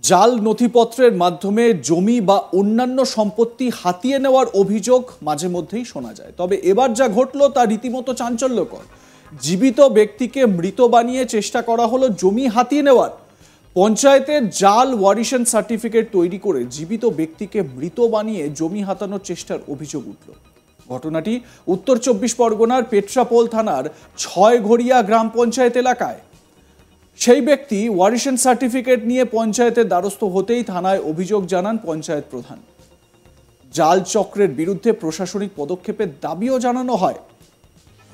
জাল নথিপত্রের মাধ্যমে জমি বা অন্যান্য সম্পত্তি হাতিয়ে নেওয়ার অভিযোগ মাঝে মধ্যেই শোনা যায়। তবে এবার যা ঘটল তা রীতিমতো চাঞ্চল্যকর। জীবিত ব্যক্তিকে মৃত বানিয়ে চেষ্টা করা হলো জমি হাতিয়ে নেওয়ার। পঞ্চায়েতের জাল ওয়ারিশন সার্টিফিকেট তৈরি করে জীবিত ব্যক্তিকে মৃত বানিয়ে জমি হাতানোর চেষ্টার অভিযোগ উঠল। ঘটনাটি উত্তর 24 পরগনার পেট্রাপোল থানার ৬ঘড়িয়া গ্রাম পঞ্চায়েত এলাকায়। সেই ব্যক্তি ওয়ারিশন সার্টিফিকেট নিয়ে পঞ্চায়েতের দ্বারস্থ হতেই থানায় অভিযোগ জানান পঞ্চায়েত প্রধান। জাল চক্রের বিরুদ্ধে প্রশাসনিক পদক্ষেপের দাবিও জানানো হয়।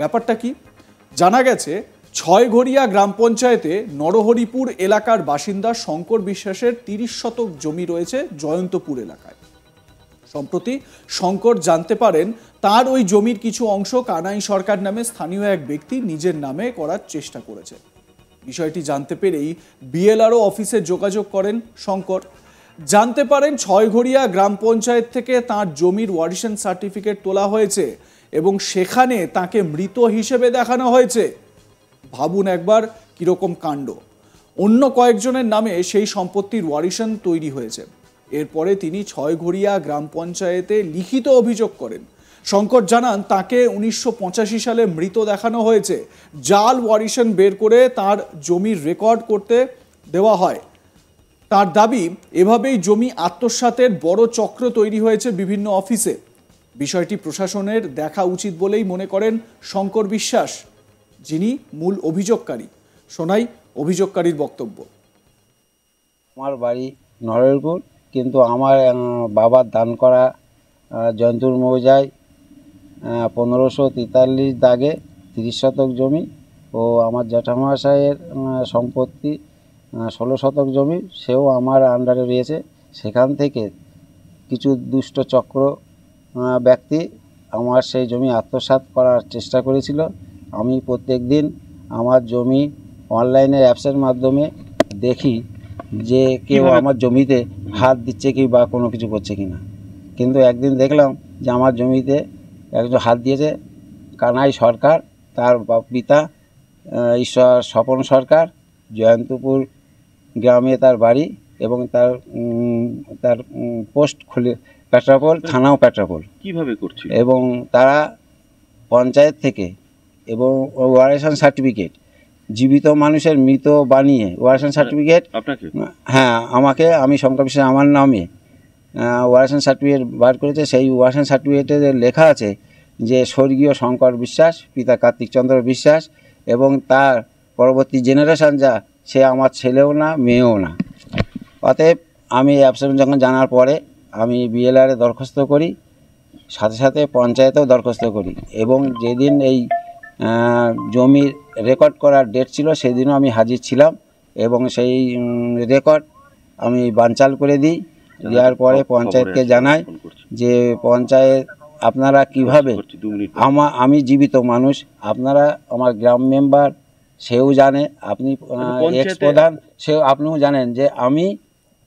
ব্যাপারটা কি জানা গেছে, ৬ঘড়িয়া গ্রাম পঞ্চায়েতে নরহরিপুর এলাকার বাসিন্দা শঙ্কর বিশ্বাসের ৩০ শতক জমি রয়েছে জয়ন্তপুর এলাকায়। সম্প্রতি শঙ্কর জানতে পারেন তার ওই জমির কিছু অংশ কানাই সরকার নামে স্থানীয় এক ব্যক্তি নিজের নামে করার চেষ্টা করেছে। বিষয়টি জানতে পেরেই বিএলআরও অফিসে যোগাযোগ করেন শঙ্কর। জানতে পারেন ৬ঘড়িয়া গ্রাম পঞ্চায়েত থেকে তার জমির ওয়ারিশন সার্টিফিকেট তোলা হয়েছে এবং সেখানে তাকে মৃত হিসেবে দেখানো হয়েছে। ভাবুন একবার কিরকম কাণ্ড। অন্য কয়েকজনের নামে সেই সম্পত্তির ওয়ারিশন তৈরি হয়েছে। এরপরে তিনি ৬ঘড়িয়া গ্রাম পঞ্চায়েতে লিখিত অভিযোগ করেন। শঙ্কর জানান তাকে ১৯৮৫ সালে মৃত দেখানো হয়েছে। জাল ওয়ারিশন বের করে তার জমির রেকর্ড করতে দেওয়া হয়। তার দাবি, এভাবেই জমি আত্মসাতের বড় চক্র তৈরি হয়েছে বিভিন্ন অফিসে। বিষয়টি প্রশাসনের দেখা উচিত বলেই মনে করেন শঙ্কর বিশ্বাস, যিনি মূল অভিযোগকারী। শোনাই অভিযোগকারীর বক্তব্য। আমার বাড়ি নরহরিপুর, কিন্তু আমার বাবার দান করা জয়ন্তপুর মৌজায় ১৫৪৩ দাগে ৩০ শতক জমি ও আমার জ্যাঠামশাইয়ের সম্পত্তি ১৬ শতক জমি, সেও আমার আন্ডারে রয়েছে। সেখান থেকে কিছু দুষ্ট চক্র ব্যক্তি আমার সেই জমি আত্মসাৎ করার চেষ্টা করেছিল। আমি প্রত্যেক দিন আমার জমি অনলাইনের অ্যাপসের মাধ্যমে দেখি যে কেউ আমার জমিতে হাত দিচ্ছে কি বা কোনো কিছু করছে কি না। কিন্তু একদিন দেখলাম যে আমার জমিতে একজন হাত দিয়েছে, কানাই সরকার, তার পিতা ঈশ্বর স্বপন সরকার, জয়ন্তপুর গ্রামে তার বাড়ি এবং তার পোস্ট খুলে পেট্রাপোল, থানাও পেট্রাপোল। কীভাবে করছে? এবং তারা পঞ্চায়েত থেকে এবং ওয়ারিশন সার্টিফিকেট, জীবিত মানুষের মৃত বানিয়ে ওয়ারিশন সার্টিফিকেট, হ্যাঁ আমাকে, আমি শঙ্কর বিশ্বাস আমার নামে ওয়ারিশন সার্টিফিকেট বার করেছে। সেই ওয়ারিশন সার্টিফিকেটে লেখা আছে যে স্বর্গীয় শঙ্কর বিশ্বাস, পিতা কার্তিক চন্দ্র বিশ্বাস, এবং তার পরবর্তী জেনারেশন যা, সে আমার ছেলেও না মেয়েও না। অতএব আমি অ্যাবসেন্ট যখন জানার পরে আমি বিএলআরে দরখাস্ত করি, সাথে সাথে পঞ্চায়েতেও দরখাস্ত করি, এবং যেদিন এই জমির রেকর্ড করার ডেট ছিল সেদিনও আমি হাজির ছিলাম এবং সেই রেকর্ড আমি বানচাল করে দিই। দেওয়ার পরে পঞ্চায়েতকে জানাই যে পঞ্চায়েত আপনারা কিভাবে, আমি জীবিত মানুষ, আপনারা আমার গ্রাম মেম্বার, সেও জানে, আপনি এক্স প্রধান, সেও আপনিও জানেন যে আমি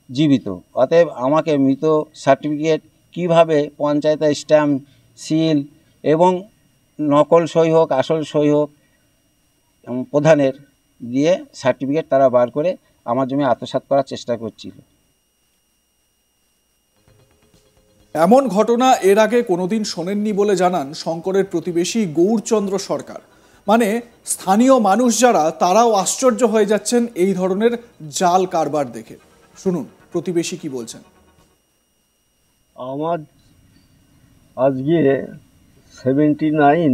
জীবিত। অতএব আমাকে মৃত সার্টিফিকেট কিভাবে পঞ্চায়েতের স্ট্যাম্প, সিল এবং নকল সই হোক আসল সই হোক প্রধানের দিয়ে সার্টিফিকেট তারা বার করে আমার জমি আত্মসাৎ করার চেষ্টা করছিল। এমন ঘটনা এর আগে কোনোদিন শোনেননি বলে জানান শঙ্করের প্রতিবেশী গৌরচন্দ্র সরকার। মানে স্থানীয় মানুষ যারা, তারাও আশ্চর্য হয়ে যাচ্ছেন এই ধরনের জাল কারবার দেখে। শুনুন প্রতিবেশী কি বলছেন। আমার আজকে 79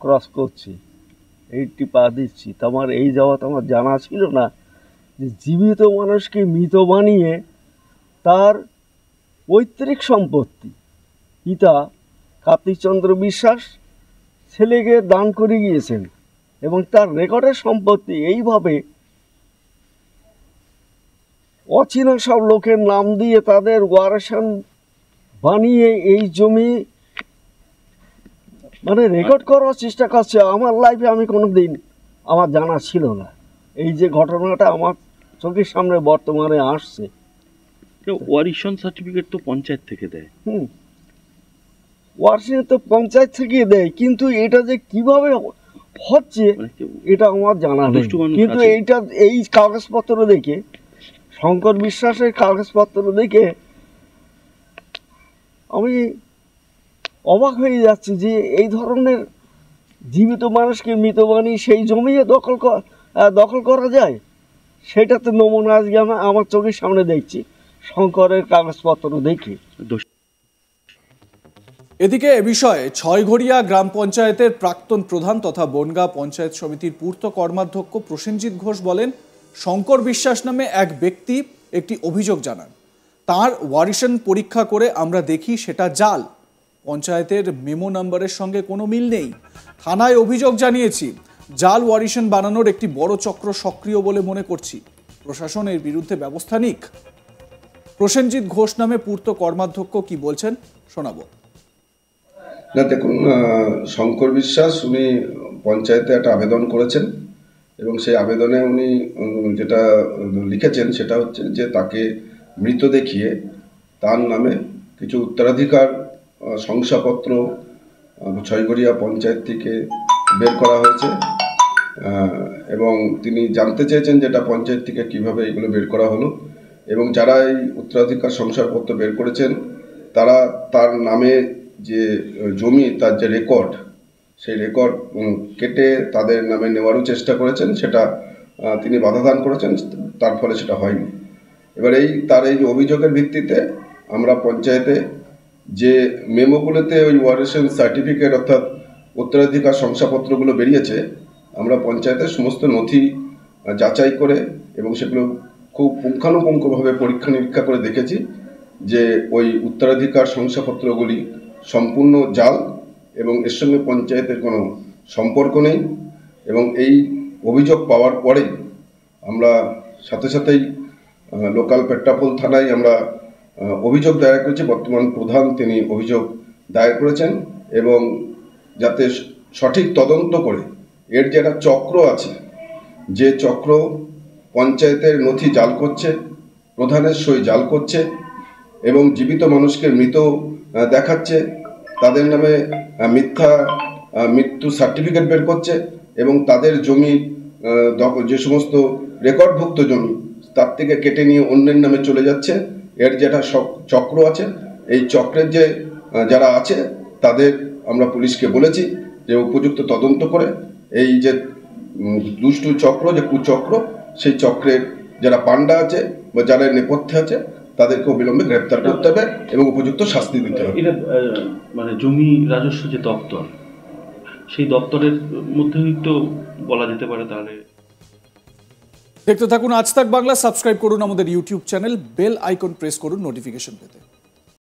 ক্রস করছি, 80 পা দিচ্ছি। তো আমার এই যাওয়া তো আমার জানা ছিল না যে জীবিত মানুষকে মৃত বানিয়ে তার পৈতৃক সম্পত্তি, পিতা কার্তিকচন্দ্র বিশ্বাস ছেলেকে দান করে গিয়েছেন, এবং তার রেকর্ডের সম্পত্তি এইভাবে অচেনা সব লোকের নাম দিয়ে তাদের ওয়ারিশন বানিয়ে এই জমি মানে রেকর্ড করার চেষ্টা করছে। আমার লাইফে আমি কোনো দিন আমার জানা ছিল না। এই যে ঘটনাটা আমার চোখের সামনে বর্তমানে আসছে। ওয়ারিশন সার্টিফিকেট তো পঞ্চায়েত থেকে দেয়। ওয়ারিশন তো পঞ্চায়েত থেকে দেয়, কিন্তু এটা যে কিভাবে হচ্ছে এটা আমার জানা নেই। কিন্তু এইটা এই কাগজপত্র দেখে শঙ্কর বিশ্বাসের কাগজপত্র দেখে আমি অবাক হয়ে যাচ্ছি যে এই ধরনের জীবিত মানুষকে মৃত বানিয়ে সেই জমিয়ে দখল করা যায়। সেটা তো নমুনা আজকে আমার চোখের সামনে দেখছি শঙ্করের কাগজপত্র দেখে। এদিকে এ বিষয়ে ছয়ঘরিয়া গ্রাম পঞ্চায়েতের প্রাক্তন প্রধান তথা বনগাঁ পঞ্চায়েত সমিতির পূর্ত কর্মাধ্যক্ষ প্রসেনজিৎ ঘোষ বলেন, শঙ্কর বিশ্বাস নামে এক ব্যক্তি একটি অভিযোগ জানান। তার ওয়ারিশন পরীক্ষা করে আমরা দেখি সেটা জাল। পঞ্চায়েতের মেমো নাম্বারের সঙ্গে কোনো মিল নেই। থানায় অভিযোগ জানিয়েছি। জাল ওয়ারিশন বানানোর একটি বড় চক্র সক্রিয় বলে মনে করছি। প্রশাসন এর বিরুদ্ধে ব্যবস্থা নিক। প্রসেনজিৎ ঘোষ নামে পূর্ত কর্মাধ্যক্ষ কি বলছেন শোনাবো। না দেখুন, শঙ্কর বিশ্বাস উনি পঞ্চায়েতে একটা আবেদন করেছেন এবং সেই আবেদনে উনি যেটা লিখেছেন সেটা হচ্ছে যে তাকে মৃত দেখিয়ে তার নামে কিছু উত্তরাধিকার শংসাপত্র ছয়ঘরিয়া পঞ্চায়েত থেকে বের করা হয়েছে এবং তিনি জানতে চেয়েছেন যে এটা পঞ্চায়েত থেকে কীভাবে এগুলো বের করা হলো এবং যারা এই উত্তরাধিকার শংসাপত্র বের করেছেন তারা তার নামে যে জমি তার যে রেকর্ড সেই রেকর্ড কেটে তাদের নামে নেওয়ারও চেষ্টা করেছেন, সেটা তিনি বাধাদান করেছেন, তার ফলে সেটা হয়নি। এবার তার এই অভিযোগের ভিত্তিতে আমরা পঞ্চায়েতে যে মেমোগুলোতে ওই ওয়ারিশন সার্টিফিকেট অর্থাৎ উত্তরাধিকার শংসাপত্রগুলো বেরিয়েছে, আমরা পঞ্চায়েতের সমস্ত নথি যাচাই করে এবং সেগুলো খুব পুঙ্খানুপুঙ্খভাবে পরীক্ষা নিরীক্ষা করে দেখেছি যে ওই উত্তরাধিকার শংসাপত্রগুলি সম্পূর্ণ জাল এবং এর সঙ্গে পঞ্চায়েতের কোনো সম্পর্ক নেই। এবং এই অভিযোগ পাওয়ার পরেই আমরা সাথে সাথেই লোকাল পেট্টাপোল থানায় আমরা অভিযোগ দায়ের করেছি। বর্তমান প্রধান তিনি অভিযোগ দায়ের করেছেন এবং যাতে সঠিক তদন্ত করে এর যে একটা চক্র আছে, যে চক্র পঞ্চায়েতের নথি জাল করছে, প্রধানের সই জাল করছে এবং জীবিত মানুষকে মৃত দেখাচ্ছে, তাদের নামে মিথ্যা মৃত্যু সার্টিফিকেট বের করছে এবং তাদের জমি যে সমস্ত রেকর্ডভুক্ত জমি তার থেকে কেটে নিয়ে অন্যের নামে চলে যাচ্ছে, এর যেটা চক্র আছে, এই চক্রের যে যারা আছে তাদের আমরা পুলিশকে বলেছি যে উপযুক্ত তদন্ত করে এই যে দুষ্টু চক্র, যে কুচক্র, সেই চক্রের যারা পান্ডা আছে বা যারা নেপথ্যে আছে তাদেরকে অবিলম্বে গ্রেপ্তার করতে হবে এবং উপযুক্ত শাস্তি দিতে হবে। এটা মানে জমি রাজস্ব যে দপ্তর, সেই দপ্তরের মধ্যেই তো বলা যেতে পারে। তাহলে দেখতে থাকুন আজ তাক বাংলা, সাবস্ক্রাইব করুন আমাদের YouTube channel, bell icon press করুন নোটিফিকেশন পেতে।